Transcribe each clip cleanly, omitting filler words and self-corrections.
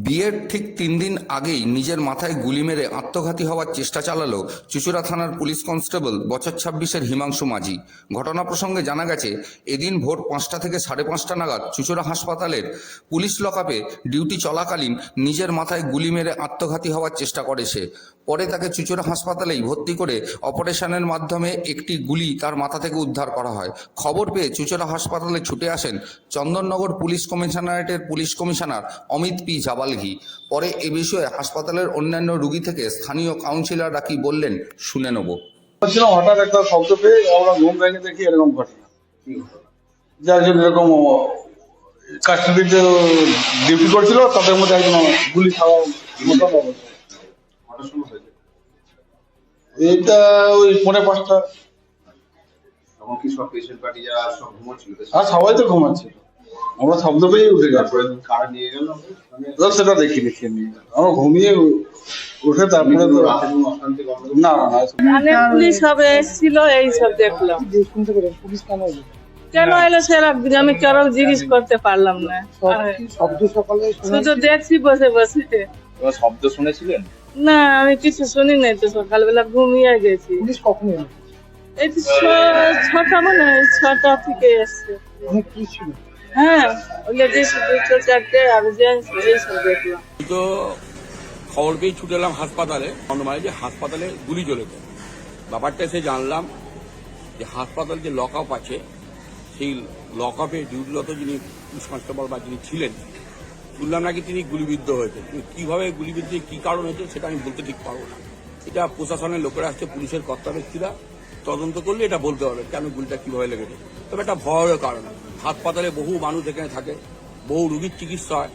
বিয়ের ঠিক 3 দিন আগেই নিজের মাথায় গুলি মেরে আত্মঘাতী হওয়ার চেষ্টা চালালো চুঁচুড়া থানার পুলিশ কনস্টেবল বছর 26-এর হিমাংশু মাঝি। ঘটনা প্রসঙ্গে জানা গেছে, এদিন ভোর 5টা থেকে 5:30 নাগাদ চুঁচুড়া হাসপাতালের পুলিশ লকআপে ডিউটি চলাকালীন নিজের মাথায় গুলি মেরে আত্মঘাতী হওয়ার চেষ্টা করে সে। পরে তাকে চুঁচুড়া হাসপাতালেই ভর্তি করে অপারেশনের মাধ্যমে একটি গুলি তার মাথা থেকে উদ্ধার করা হয়। খবর পেয়ে চুঁচুড়া হাসপাতালে ছুটে আসেন চন্দননগর পুলিশ কমিশনারেটের police commissioner Amit P Javalgi. পরে এ বিষয়ে হাসপাতালের অন্যান্য রোগী থেকে স্থানীয় কাউন্সিলররা কি বললেন শুনে নেব। হঠাৎ একটা শব্দ পেয়ে আমরা ঘুম ভেঙে দেখি এরকম ঘটনা, যার জন্য এরকম কাস্টডিতে ডিউটি করছিল, তাদের মধ্যে একজন গুলি খাওয়া মতো অবস্থা। এটা ওই 5:45। তখন কি সব পেশেন্ট পার্টি যারা সব ঘুমাচ্ছিল? আর সবাই তো ঘুমাচ্ছিল, আমরা শব্দ পেয়ে উঠে গেছি। কার নিয়ে গেল সেটা দেখিনি, আমরা ঘুমিয়ে উঠে তারপরে তো অশান্তি গন্ধ না না মানে পুলিশ হবে এসেছিল, এই সব দেখলাম। কেন এলো সেরা আমি কেন জিজ্ঞেস করতে পারলাম না, শুধু দেখছি বসে বসে। শব্দ শুনেছিলেন? না, আমি কিছু শুনি নাই তো, সকালবেলা ঘুমিয়ে গেছি। পুলিশ কখন এলো? এই তো 6টা মানে 6টা থেকে এসছে। অনেক পুলিশ ছিল। হ্যাঁ, লেডিস 2-4টে আর জেন্টস এই সব দেখলাম। তো খবর পেয়ে ছুটে এলাম হাসপাতালে। মানে যে হাসপাতালে গুলি চলেছে, ব্যাপারটা এসে জানলাম যে হাসপাতাল যে লকআপ আছে, সেই লকআপে ডিউটিরত যিনি পুলিশ কনস্টেবল বা যিনি ছিলেন, শুনলাম নাকি তিনি গুলিবিদ্ধ হয়েছেন। কিভাবে গুলিবিদ্ধ, কি কারণ হয়েছে সেটা আমি বলতে ঠিক পারবো না। এটা প্রশাসনের লোকেরা আসছে, পুলিশের কর্তা ব্যক্তিরা তদন্ত করলে এটা বলতে হবে কেন গুলিটা কিভাবে লেগেছে। তবে একটা ভয়ের কারণ, হাসপাতালে বহু মানুষ এখানে থাকে, বহু রোগীর চিকিৎসা হয়,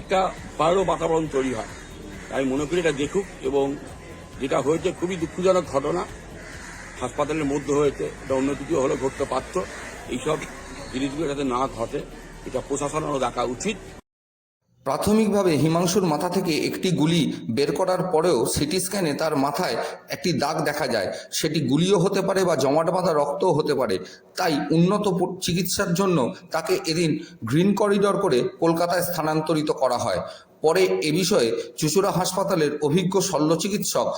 একটা ভয়েরও বাতাবরণ তৈরি হয়। আমি মনে করি এটা দেখুক, এবং যেটা হয়েছে খুবই দুঃখজনক ঘটনা, হাসপাতালের মধ্যে হয়েছে, এটা অন্য কিছু হলে ঘটতে পারত। এইসব জিনিসগুলো যাতে না ঘটে, এটা প্রশাসনেরও দেখা উচিত। প্রাথমিকভাবে হিমাংশুর মাথা থেকে একটি গুলি বের করার পরেও সিটি স্ক্যানে তার মাথায় একটি দাগ দেখা যায়। সেটি গুলিও হতে পারে বা জমাট বাঁধা রক্তও হতে পারে। তাই উন্নত চিকিৎসার জন্য তাকে এদিন গ্রিন করিডর করে কলকাতায় স্থানান্তরিত করা হয়। পরে এ বিষয়ে চুঁচুড়া হাসপাতালের অভিজ্ঞ শল্য চিকিৎসক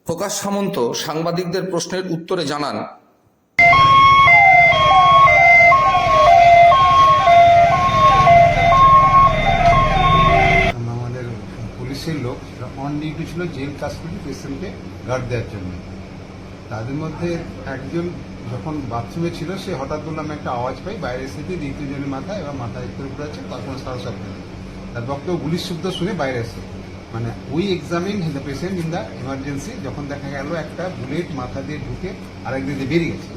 প্রকাশ সামন্ত সাংবাদিকদের প্রশ্নের উত্তরে জানান, আমাদের পুলিশের লোক অন ডিউটি ছিল জেল কাস্টডি পেশেন্টকে গার্ড দেওয়ার জন্য। তাদের মধ্যে একজন যখন বাথরুমে ছিল, সে হঠাৎ বললাম একটা আওয়াজ পাই, বাইরে এসে দ্বিতীয় জনের মাথায় এবং মাথা একটু উপরে আছে, তখন সারা শব্দ তার বক্তব্য গুলির শব্দ শুনে বাইরে আসে। মানে we examine the patient in the emergency, যখন দেখা গেল একটা বুলেট মাথা দিয়ে ঢুকে আরেকদিন দিয়ে বেরিয়ে গেছে।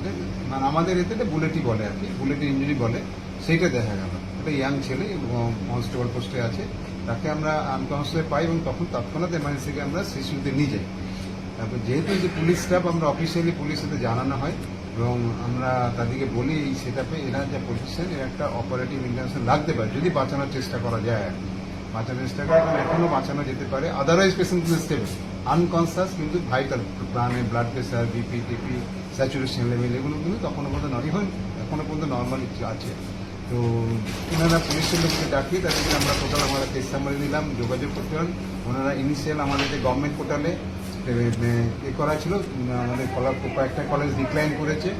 মানে আমাদের এতে বুলেটই বলে আর কি, বুলেটের ইঞ্জুরি বলে, সেইটা দেখা গেল। একটা ইয়াং ছেলে কনস্টেবল পোস্টে আছে, তাকে আমরা আনকনসিয়াস পাই এবং তখন তৎক্ষণাৎ এমার্জেন্সিকে আমরা শিশুতে নিয়ে যাই। তারপর যেহেতু যে পুলিশ স্টাফ, আমরা অফিসিয়ালি পুলিশ সাথে জানানো হয় এবং আমরা তাদেরকে বলি এই সেটআপে এরা যা পজিশন, এর একটা অপারেটিভ ইন্টারভেনশন লাগতে পারে যদি বাঁচানোর চেষ্টা করা যায় আর কি। বাঁচানোর চেষ্টা করে, কারণ এখনও বাঁচানো যেতে পারে। আদারওয়াইজ পেশেন্ট কিন্তু স্টেবল, আনকনসিয়াস কিন্তু ভাইটাল, প্রাণে ব্লাড প্রেশার, বিপি টিপি, স্যাচুরেশন লেভেল এগুলো কিন্তু তখনও পর্যন্ত ইভেন এখনও পর্যন্ত নর্মাল আছে। তো ওনারা পুলিশের লোককে ডাকিয়ে তাদেরকে আমরা টোটাল আমরা কেস সামারি দিলাম, যোগাযোগ করতে পারেন। ওনারা ইনিশিয়াল আমাদের যে গভর্নমেন্ট পোর্টালে এ করা ছিল, আমাদের কয়েকটা কলেজ ডিক্লাইন করেছে,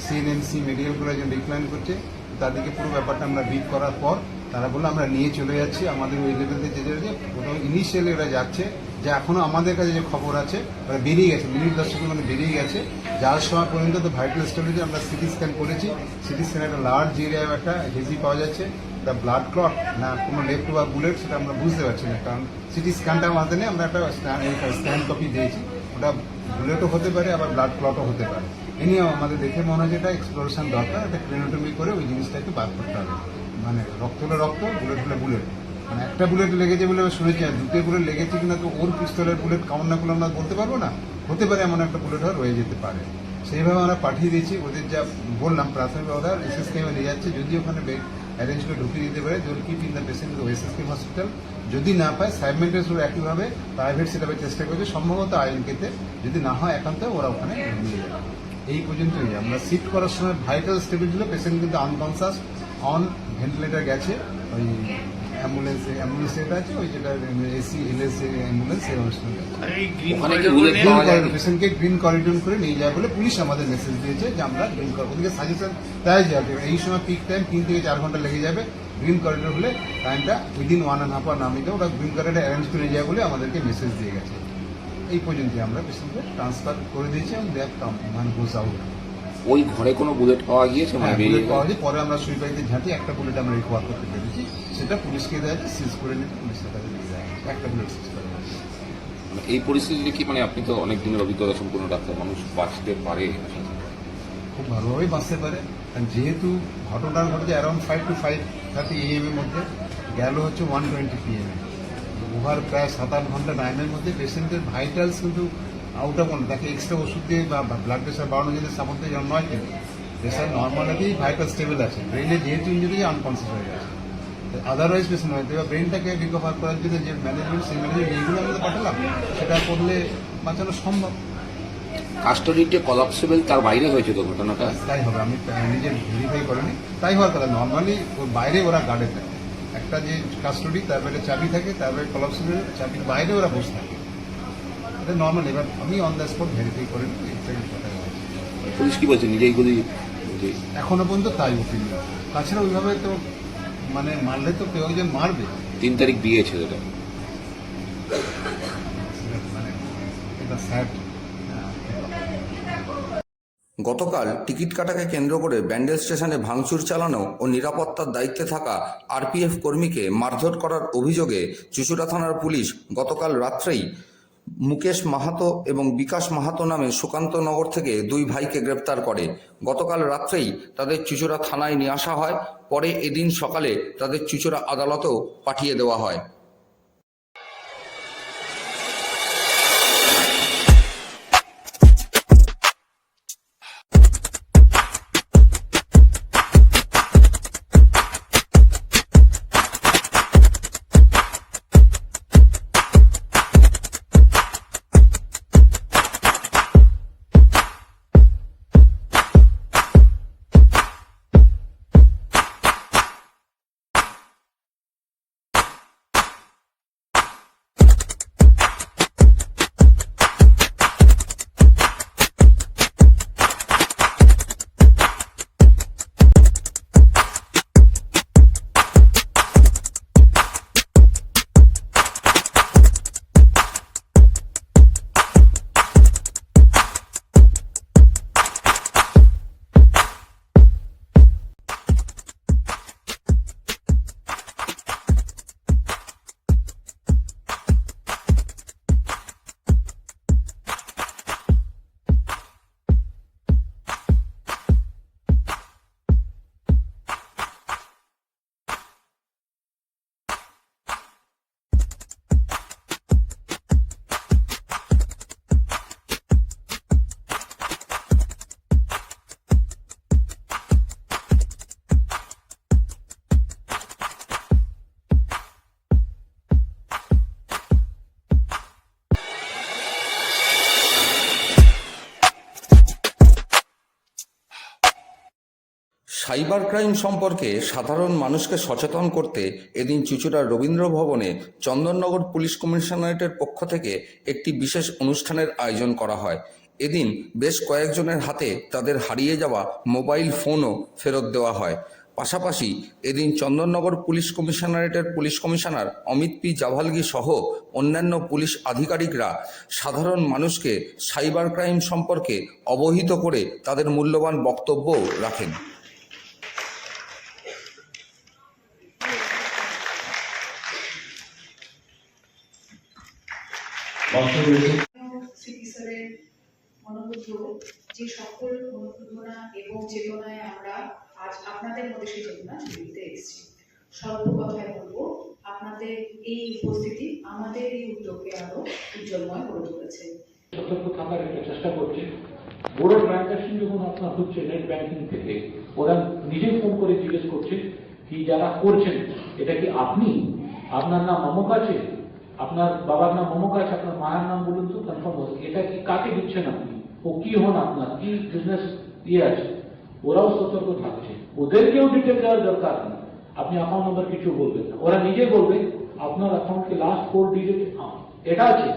সিএনএমসি মেডিকেল কলেজ ডিক্লাইন করছে। তাদেরকে পুরো ব্যাপারটা আমরা ব্রিফ করার পর তারা বললো আমরা নিয়ে চলে যাচ্ছি। আমাদের ওই লেভেলতে যে প্রথম ইনিশিয়ালি ওরা যাচ্ছে, যে এখনও আমাদের কাছে যে খবর আছে ওরা বেরিয়ে গেছে, মিনিট 10 মানে বেরিয়ে গেছে। যাওয়ার সময় পর্যন্ত তো ভাইটাল স্টোরেজে আমরা সিটি স্ক্যান করেছি। সিটি স্ক্যানে একটা লার্জ এরিয়ায় একটা হেজি পাওয়া যাচ্ছে, একটা ব্লাড ক্লট না কোনো লেফট বা বুলেট সেটা আমরা বুঝতে পারছি না, কারণ সিটি স্ক্যানটা আমাদের নেই। আমরা একটা স্ক্যান কপি দিয়েছি, ওটা বুলেটও হতে পারে আবার ব্লাড ক্লটও হতে পারে। এ নিয়েও আমাদের দেখে মনে হয় যেটা এক্সপ্লোরেশন দরকার, একটা ক্রেনোটমি করে ওই জিনিসটাকে বার করতে হবে। মানে রক্ত হলে রক্ত, বুলেট হলে বুলেট। মানে একটা বুলেট লেগেছে বলে শুনেছি, আর দুটো বুলেট লেগেছে কিনা তো ওর পিস্তলের বুলেট কেমন না করলে আমরা বলতে পারবো না। হতে পারে এমন একটা বুলেট হয় রয়ে যেতে পারে। সেইভাবে আমরা পাঠিয়ে দিয়েছি। ওদের যা বললাম প্রাথমিক অর্ডার এসএসকেএমে নিয়ে যাচ্ছে, যদি ওখানে বেড অ্যারেঞ্জ করে ঢুকিয়ে দিতে পারে, they will keep in the patient SSKM hospital. যদি না পায় সাইমেন্টাসও একইভাবে প্রাইভেট সেটআপের চেষ্টা করছে, সম্ভবত আইএনকেতে। যদি না হয় একান্ত ওরা ওখানে নিয়ে যাবে। এই পর্যন্তই। আমরা শিফট করার সময় ভাইটাল স্টেবল ছিল, পেশেন্ট কিন্তু আনকনসিয়াস, অন ভেন্টিলেটার গেছে, ওই অ্যাম্বুলেন্স যেটা আছে ওই যেটা এসি এলএস অ্যাম্বুলেন্স সেই অনুষ্ঠানে ওখানে কি বুলেট পাওয়া যায়? পেশেন্টকে গ্রিন করিডোর করে নিয়ে যায় বলে পুলিশ আমাদের মেসেজ দিয়েছে যে আমরা গ্রিন করিডোর ওদিকে সাজেশন দেওয়া যাবে এই সময় পিক টাইম 3 থেকে 4 ঘন্টা লেগে যাবে গ্রিন করিডোর হলে টাইমটা উইদিন 1.5 আওয়ার নামিয়ে দেবো ওরা গ্রিন করিডোর অ্যারেঞ্জ করে নিয়ে যায় বলে আমাদেরকে মেসেজ দিয়ে গেছে এই পর্যন্ত আমরা পেশেন্টকে ট্রান্সফার করে দিয়েছি এবং দ্যাট মানে গোজ আউট ওই ঘরে কোনো বুলেট পাওয়া গিয়েছে? মানে বুলেট পাওয়া যায় পরে আমরা সুইপাইতে ঝাঁটি একটা বুলেট আমরা রিকভার করতে পেরেছি সেটা পুলিশকে দেওয়া যায় সিজ করে নিতে পুলিশের কাছে দিয়ে দেওয়া হয়েছে। একটা বুলেট সিজ করা হয়েছে। মানে এই পরিস্থিতিতে কি মানে আপনি তো অনেক দিনের অভিজ্ঞতা সম্পূর্ণ ডাক্তার, মানুষ বাঁচতে পারে? খুব ভালোভাবেই বাঁচতে পারে কারণ যেহেতু ঘটনা ঘটেছে অ্যারাউন্ড 5 to 5:30 AM এর মধ্যে গেল হচ্ছে 1:20 PM ওভার প্রায় 7-8 ঘন্টা টাইমের মধ্যে পেশেন্টের ভাইটালস কিন্তু আউট অফ তাকে এক্সট্রা ওষুধ দিয়ে বা ব্লাড প্রেশার বাড়ানো যদি সাপোর্ট দিয়ে নয় কিন্তু প্রেশার নর্মালিটি ভাইটাল স্টেবল আছে ব্রেনে যেহেতু ইঞ্জুরি আনকনসিয়াস হয়ে গেছে আদারওয়াইজ পেশেন্ট হয়তো এবার ব্রেনটাকে রিকভার করার জন্য যে ম্যানেজমেন্ট সেই ম্যানেজমেন্ট এইগুলো আমরা পাঠালাম সেটা করলে বাঁচানো সম্ভব। কাস্টডিতে কলাপসেবল তার বাইরে হয়েছে তো ঘটনাটা? তাই হবে আমি নিজে ভেরিফাই করিনি তাই হওয়ার কথা নর্মালি ওর বাইরে ওরা গার্ডে থাকে একটা যে কাস্টডি তারপরে চাবি থাকে তারপরে কলাপসেবল চাবির বাইরে ওরা বসে থাকে এটা নর্মাল এবার আমি অন দ্য স্পট ভেরিফাই করিনি কথা পুলিশ কি বলছে নিজেই গুলি? এখনো পর্যন্ত তাই ওপিনিয়ন তাছাড়া ওইভাবে তো মানে মারলে তো কেউ একজন মারবে 3 তারিখ বিয়ে ছেলেটা। মানে এটা স্যাড। গতকাল টিকিট কাটাকে কেন্দ্র করে ব্যান্ডেল স্টেশনে ভাঙচুর চালানো ও নিরাপত্তার দায়িত্বে থাকা আরপিএফ কর্মীকে মারধর করার অভিযোগে চুঁচুড়া থানার পুলিশ গতকাল রাত্রেই মুকেশ মাহাতো এবং বিকাশ মাহাতো নামে সুকান্তনগর থেকে 2 ভাইকে গ্রেপ্তার করে। গতকাল রাত্রেই তাদের চুঁচুড়া থানায় নিয়ে আসা হয়, পরে এদিন সকালে তাদের চুঁচুড়া আদালতেও পাঠিয়ে দেওয়া হয়। সাইবার ক্রাইম সম্পর্কে সাধারণ মানুষকে সচেতন করতে এদিন চুঁচুড়ার রবীন্দ্র ভবনে চন্দননগর পুলিশ কমিশনারেটের পক্ষ থেকে একটি বিশেষ অনুষ্ঠানের আয়োজন করা হয়। এদিন বেশ কয়েকজনের হাতে তাদের হারিয়ে যাওয়া মোবাইল ফোনও ফেরত দেওয়া হয়। পাশাপাশি এদিন চন্দননগর পুলিশ কমিশনারেটের police commissioner Amit P Javalgi সহ অন্যান্য পুলিশ আধিকারিকরা সাধারণ মানুষকে সাইবার ক্রাইম সম্পর্কে অবহিত করে তাদের মূল্যবান বক্তব্য রাখেন। চিকিৎসকের মনোবুদ্ধ যে সকল অনুপ্রেরণা এবং চেতনায় আমরা আজ আপনাদের মধ্যে সেই চেতনা দিতে এসেছি। স্বল্প কথায় বলবো আপনাদের এই উপস্থিতি আমাদের এই উদ্যোগকে আরো উজ্জ্বলময় করে তুলেছে। সতর্ক থাকার একটা চেষ্টা করছে। বড় ট্রানজাকশন যখন আপনার হচ্ছে নেট ব্যাংকিং থেকে ওরা নিজে ফোন করে জিজ্ঞেস করছে কি যারা করছেন এটা কি আপনি, আপনার নাম অমুক আছে, আপনার বাবার নাম অমুক আছে, আপনার মায়ের নাম বলুন তো কনফার্ম হবে, এটা কি কাকে দিচ্ছেন আপনি, ও কি হন, আপনার কি বিজনেস আছে। ওরাও সতর্ক থাকছে, ওদেরকেও ডিটেল দেওয়ার দরকার নেই। আপনি অ্যাকাউন্ট নাম্বার কিছু বলবেন না, ওরা নিজে বলবে আপনার অ্যাকাউন্টে লাস্ট 4 ডিজিট এটা আছে,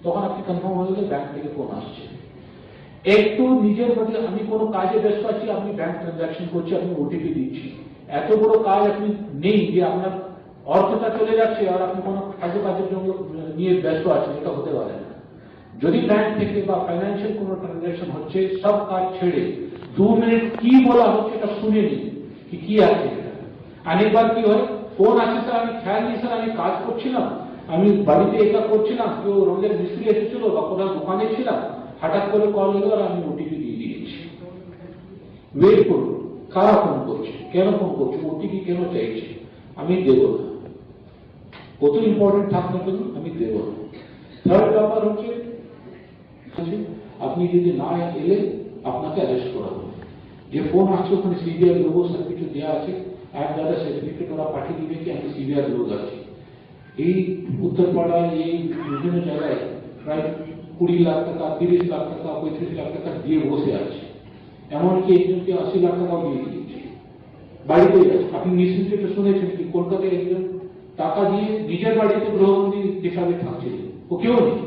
তখন আপনি কনফার্ম হয়ে গেলে ব্যাংক থেকে ফোন আসছে। একটু নিজের মধ্যে আমি কোনো কাজে ব্যস্ত আছি, আপনি ব্যাংক ট্রানজাকশন করছি, আপনি ওটিপি দিচ্ছি, এত বড় কাজ আপনি নেই যে আপনার অর্থটা চলে যাচ্ছে আর আপনি কোনো কাজের জন্য নিয়ে ব্যস্ত আছেন, এটা হতে পারে না। যদি ব্যাংক থেকে বা ফাইন্যান্সিয়াল কোনো ট্রানজাকশন হচ্ছে, সব কাজ ছেড়ে 2 মিনিট কি বলা হচ্ছে এটা শুনে নিন কি আছে। অনেকবার কি হয়, ফোন আছে স্যার, আমি খেয়াল নেই স্যার, আমি কাজ করছিলাম, আমি বাড়িতে এটা করছিলাম, কেউ রঙের মিস্ত্রি এসেছিল বা কোথাও দোকানে ছিলাম, হঠাৎ করে কল এলো আর আমি ওটিপি দিয়ে দিয়েছি। ওয়েট করুন, কারা ফোন করছে, কেন ফোন করছে, ওটিপি কেন চাইছে, আমি দেব না। কত ইম্পর্টেন্ট থাক না কেন, আমি দেব না। থার্ড ব্যাপার হচ্ছে, আপনি যদি না এলে আপনাকে অ্যারেস্ট করা হবে। যে ফোন আসছে ওখানে সিবিআই লোগো সব কিছু দেওয়া আছে, এক দাদা সার্টিফিকেট ওরা পাঠিয়ে দিবে কি আমি সিবিআই লোক আছি। এই উত্তরপাড়ায় এই বিভিন্ন জায়গায় প্রায় 20 লাখ টাকা, 30 লাখ টাকা, 35 লাখ টাকা দিয়ে বসে আছে, এমনকি একজনকে 80 লাখ টাকাও দিয়ে দিয়েছে বাড়িতে। আপনি নিশ্চিত এটা শুনেছেন কি কলকাতায় একজন টাকা দিয়ে নিজের বাড়িতে গৃহবন্দী হিসাবে থাকছিলেন, ও কেউ নেই।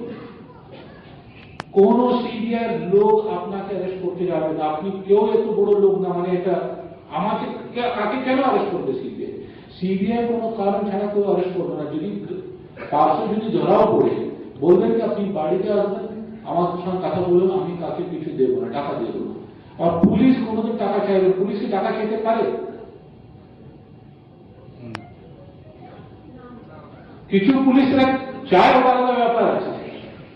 কোন সিবিআই লোক আপনাকে অ্যারেস্ট করতে যাবে না, আপনি কেউ এত বড় লোক না, মানে এটা আমাকে কাকে কেন অ্যারেস্ট করবে সিবিআই? সিবিআই কোনো কারণ ছাড়া কেউ অ্যারেস্ট করবে না। যদি পার্সে যদি ধরাও পড়ে, বলবেন যে আপনি বাড়িতে আসবেন, আমার সঙ্গে কথা বলবেন, আমি কাকে কিছু দেবো না, টাকা দেবো না। আর পুলিশ কোনোদিন টাকা চাইবে, পুলিশকে টাকা খেতে পারে? কিছু পুলিশরা চায়, ওটা আলাদা ব্যাপার আছে,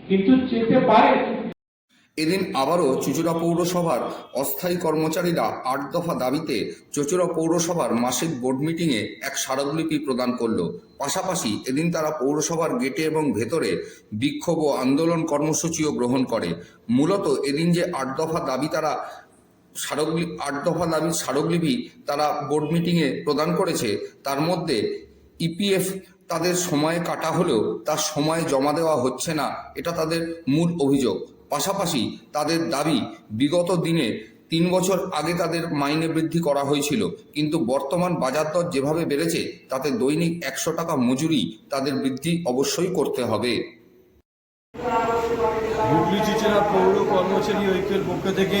কিন্তু চেতে পারে। এদিন আবারও চুঁচুড়া পৌরসভার অস্থায়ী কর্মচারীরা 8 দফা দাবিতে চুঁচুড়া পৌরসভার মাসিক বোর্ড মিটিংয়ে এক স্মারকলিপি প্রদান করল। পাশাপাশি এদিন তারা পৌরসভার গেটে এবং ভেতরে বিক্ষোভ ও আন্দোলন কর্মসূচিও গ্রহণ করে। মূলত এদিন যে 8 দফা দাবি তারা 8 দফা দাবির স্মারকলিপি তারা বোর্ড মিটিংয়ে প্রদান করেছে, তার মধ্যে ইপিএফ তাদের সময় কাটা হলেও তার সময় জমা দেওয়া হচ্ছে না, এটা তাদের মূল অভিযোগ। পাশাপাশি তাদের দাবি, বিগত দিনে 3 বছর আগে তাদের মাইনে বৃদ্ধি করা হয়েছিল, কিন্তু বর্তমান বাজার দর যেভাবে বেড়েছে তাতে দৈনিক 100 টাকা মজুরি তাদের বৃদ্ধি অবশ্যই করতে হবে। হুগলি চুঁচুড়া পৌর কর্মচারী ঐক্যের পক্ষ থেকে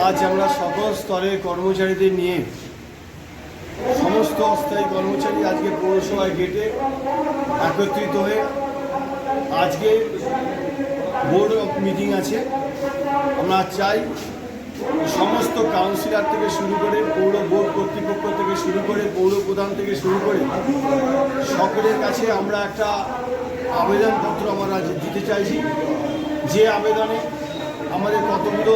আজ আমরা সকল স্তরের কর্মচারীদের নিয়ে সমস্ত অস্থায়ী কর্মচারী আজকে পৌরসভায় গেটে একত্রিত হয়ে আজকে বোর্ড মিটিং আছে। আমরা চাই সমস্ত কাউন্সিলর থেকে শুরু করে পৌর বোর্ড কর্তৃপক্ষ থেকে শুরু করে পৌর প্রধান থেকে শুরু করে সকলের কাছে আমরা একটা আবেদনপত্র আমরা দিতে চাইছি, যে আবেদনে আমাদের কতগুলো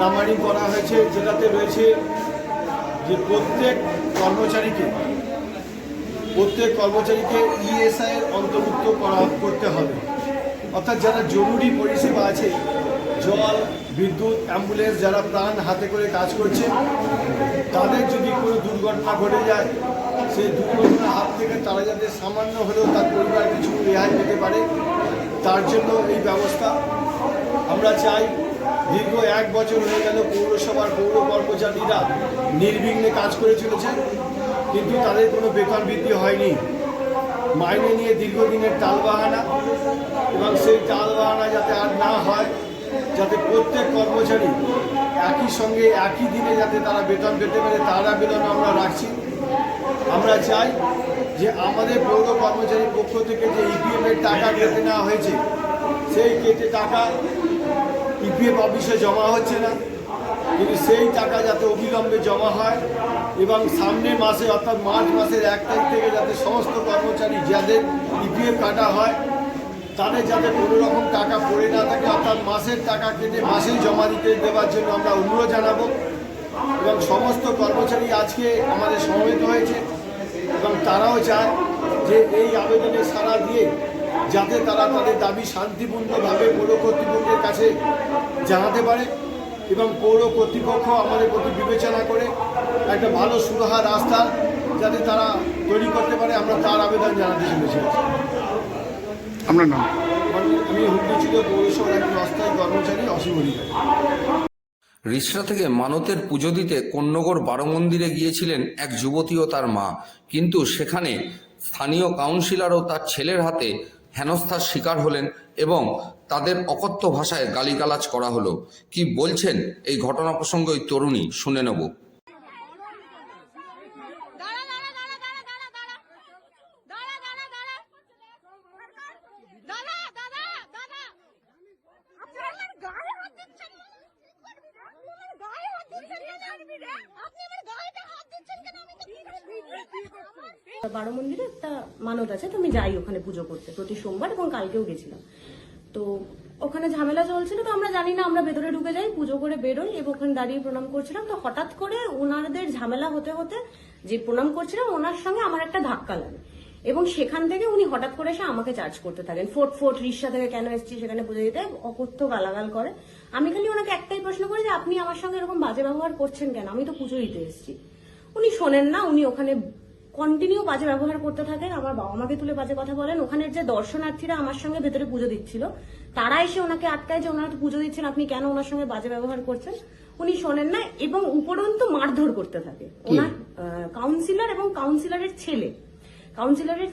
নাম্বারিং করা হয়েছে, যেটাতে রয়েছে যে প্রত্যেক কর্মচারীকে ইএসআই এর অন্তর্ভুক্ত করতে হবে। অর্থাৎ যারা জরুরি পরিষেবা আছে, জল, বিদ্যুৎ, অ্যাম্বুলেন্স, যারা প্রাণ হাতে করে কাজ করছে, তাদের যদি কোনো দুর্ঘটনা ঘটে যায়, সেই দুর্ঘটনার হাত থেকে তারা যাতে সামান্য হলেও তার পরিবার কিছু রেহাই পেতে পারে, তার জন্য এই ব্যবস্থা আমরা চাই। দীর্ঘ 1 বছর হয়ে গেল পৌরসভার পৌর কর্মচারীরা নির্বিঘ্নে কাজ করে চলেছে, কিন্তু তাদের কোনো বেতন বৃদ্ধি হয়নি। মাইনে নিয়ে দীর্ঘদিনের টালবাহানা, এবং সেই টালবাহানা যাতে আর না হয়, যাতে প্রত্যেক কর্মচারী একই সঙ্গে একই দিনে যাতে তারা বেতন পেতে পারে, তার আবেদন আমরা রাখছি। আমরা চাই যে আমাদের পৌর কর্মচারীর পক্ষ থেকে যে ইপিএফ এর টাকা কেটে নেওয়া হয়েছে, সেই কেটে টাকা ইপিএফ অফিসে জমা হচ্ছে না, কিন্তু সেই টাকা যাতে অবিলম্বে জমা হয় এবং সামনের মাসে অর্থাৎ মার্চ মাসের 1 তারিখ থেকে যাতে সমস্ত কর্মচারী যাদের ইপিএফ কাটা হয় তাদের যাতে কোনো রকম টাকা পড়ে না থাকে, অর্থাৎ মাসের টাকা কেটে মাসেই জমা দিতে দেওয়ার জন্য আমরা অনুরোধ জানাবো। এবং সমস্ত কর্মচারী আজকে আমাদের সমবেত হয়েছে এবং তারাও চায় যে এই আবেদনে সাড়া দিয়ে যাতে তারা তাদের দাবি শান্তিপূর্ণভাবে পৌর কর্তৃপক্ষের কাছে জানাতে পারে এবং পৌর কর্তৃপক্ষ আমাদের প্রতি বিবেচনা করে একটা ভালো সুরাহা রাস্তা যাতে তারা তৈরি করতে পারে, আমরা তার আবেদন জানাতে চলেছি। আপনার নাম? আমি হুগলি চুঁচুড়া পৌরসভার একজন অস্থায়ী কর্মচারী, অসীম অধিকারী। রিষড়া থেকে মানতের পুজো দিতে কন্যগর বারো মন্দিরে গিয়েছিলেন এক যুবতী ও তার মা, কিন্তু সেখানে স্থানীয় কাউন্সিলর ও তার ছেলের হাতে হেনস্থার শিকার হলেন এবং তাদের অকথ্য ভাষায় গালিগালাজ করা হলো। কি বলছেন এই ঘটনা প্রসঙ্গে ওই তরুণী, শুনে নেব। বারো মন্দিরে একটা মানত আছে, তো আমি যাই ওখানে পুজো করতে প্রতি সোমবার, এবং কালকেও গেছিলাম। তো ওখানে ঝামেলা চলছিল, তো আমরা জানি না, আমরা ভেতরে ঢুকে যাই, পুজো করে বেরোই এবং ওখানে দাঁড়িয়ে প্রণাম করছিলাম। তো হঠাৎ করে ওনাদের ঝামেলা হতে হতে যে প্রণাম করছিলাম ওনার সঙ্গে আমার একটা ধাক্কা লাগে, এবং সেখান থেকে উনি হঠাৎ করে এসে আমাকে চার্জ করতে থাকেন, ফোর্ট রিক্সা থেকে কেন এসেছি সেখানে পুজো দিতে, অকথ্য গালাগাল করে। আমি খালি ওনাকে একটাই প্রশ্ন করি যে আপনি আমার সঙ্গে এরকম বাজে ব্যবহার করছেন কেন, আমি তো পুজো দিতে এসেছি। উনি শোনেন না, উনি ওখানে কন্টিনিউ বাজে ব্যবহার করতে থাকেন, আমার বাবা মাকে তুলে বাজে কথা বলেন। ওখানের যে দর্শনার্থীরা আমার সঙ্গে ভেতরে পুজো দিচ্ছিল তারা এসে ওনাকে আটকায় যে ওনারা তো পুজো দিচ্ছেন, আপনি কেন ওনার সঙ্গে বাজে ব্যবহার করছেন। উনি শোনেন না এবং উপরন্তু মারধর করতে থাকে ওনার কাউন্সিলর এবং কাউন্সিলরের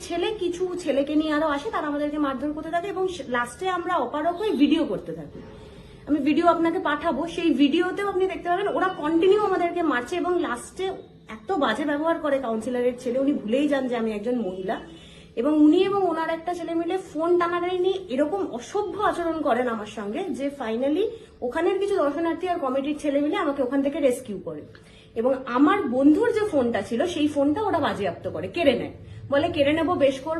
ছেলে কিছু ছেলেকে নিয়ে আরো আসে, তারা আমাদেরকে মারধর করতে থাকে এবং লাস্টে আমরা অপারক হয়ে ভিডিও করতে থাকি। আমি ভিডিও আপনাকে পাঠাবো, সেই ভিডিওতেও আপনি দেখতে পাবেন ওরা কন্টিনিউ আমাদেরকে মারছে এবং লাস্টে এত বাজে ব্যবহার করে কাউন্সিলরের ছেলে, উনি ভুলেই যান যে আমি একজন মহিলা, এবং উনি এবং ওনার একটা ছেলে মিলে ফোন টানাটানি নিয়ে এরকম অসভ্য আচরণ করেন আমার সঙ্গে যে ফাইনালি ওখানের কিছু দর্শনার্থী আর কমিটির ছেলে মিলে আমাকে ওখান থেকে রেস্কিউ করে, এবং আমার বন্ধুর যে ফোনটা ছিল সেই ফোনটা ওরা বাজেয়াপ্ত করে, কেড়ে নেয়, বলে কেড়ে নেবো, বেশ করবো।